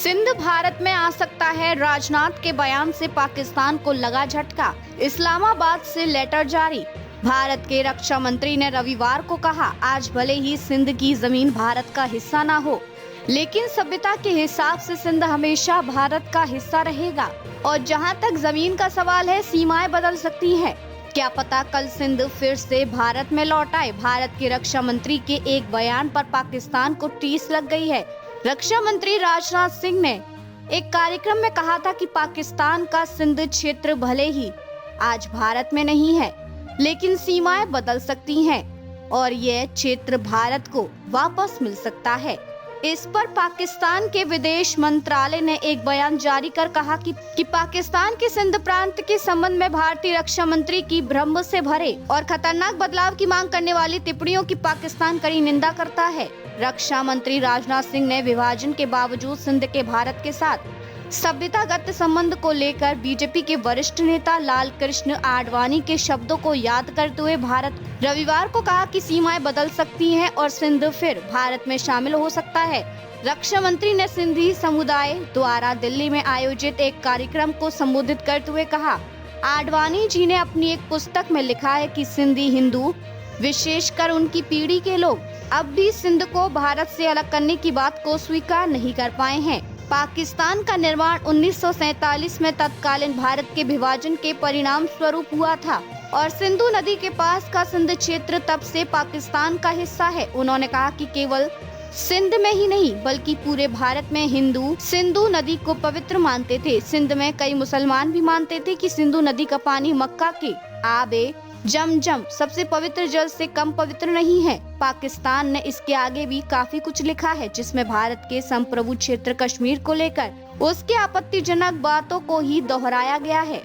सिंध भारत में आ सकता है, राजनाथ के बयान से पाकिस्तान को लगा झटका। इस्लामाबाद से लेटर जारी। भारत के रक्षा मंत्री ने रविवार को कहा, आज भले ही सिंध की जमीन भारत का हिस्सा ना हो, लेकिन सभ्यता के हिसाब से सिंध हमेशा भारत का हिस्सा रहेगा। और जहां तक जमीन का सवाल है, सीमाएं बदल सकती हैं। क्या पता कल सिंध फिर से भारत में लौट आए। भारत के रक्षा मंत्री के एक बयान पर पाकिस्तान को टीस लग गई है। रक्षा मंत्री राजनाथ सिंह ने एक कार्यक्रम में कहा था कि पाकिस्तान का सिंध क्षेत्र भले ही आज भारत में नहीं है, लेकिन सीमाएं बदल सकती हैं और यह क्षेत्र भारत को वापस मिल सकता है। इस पर पाकिस्तान के विदेश मंत्रालय ने एक बयान जारी कर कहा कि पाकिस्तान के सिंध प्रांत के संबंध में भारतीय रक्षा मंत्री की भ्रम से भरे और खतरनाक बदलाव की मांग करने वाली टिप्पणियों की पाकिस्तान कड़ी निंदा करता है। रक्षा मंत्री राजनाथ सिंह ने विभाजन के बावजूद सिंध के भारत के साथ सभ्यतागत संबंध को लेकर बीजेपी के वरिष्ठ नेता लाल कृष्ण आडवाणी के शब्दों को याद करते हुए भारत रविवार को कहा कि सीमाएं बदल सकती हैं और सिंध फिर भारत में शामिल हो सकता है। रक्षा मंत्री ने सिंधी समुदाय द्वारा दिल्ली में आयोजित एक कार्यक्रम को संबोधित करते हुए कहा, आडवाणी जी ने अपनी एक पुस्तक में लिखा है कि सिंधी हिंदू, विशेषकर उनकी पीढ़ी के लोग, अब भी सिंध को भारत से अलग करने की बात को स्वीकार नहीं कर पाए हैं। पाकिस्तान का निर्माण 1947 में तत्कालीन भारत के विभाजन के परिणाम स्वरूप हुआ था और सिंधु नदी के पास का सिंध क्षेत्र तब से पाकिस्तान का हिस्सा है। उन्होंने कहा कि केवल सिंध में ही नहीं बल्कि पूरे भारत में हिंदू सिंधु नदी को पवित्र मानते थे। सिंध में कई मुसलमान भी मानते थे कि सिंधु नदी का पानी मक्का के आबे जमजम सबसे पवित्र जल से कम पवित्र नहीं है। पाकिस्तान ने इसके आगे भी काफी कुछ लिखा है, जिसमें भारत के संप्रभु क्षेत्र कश्मीर को लेकर उसके आपत्तिजनक बातों को ही दोहराया गया है।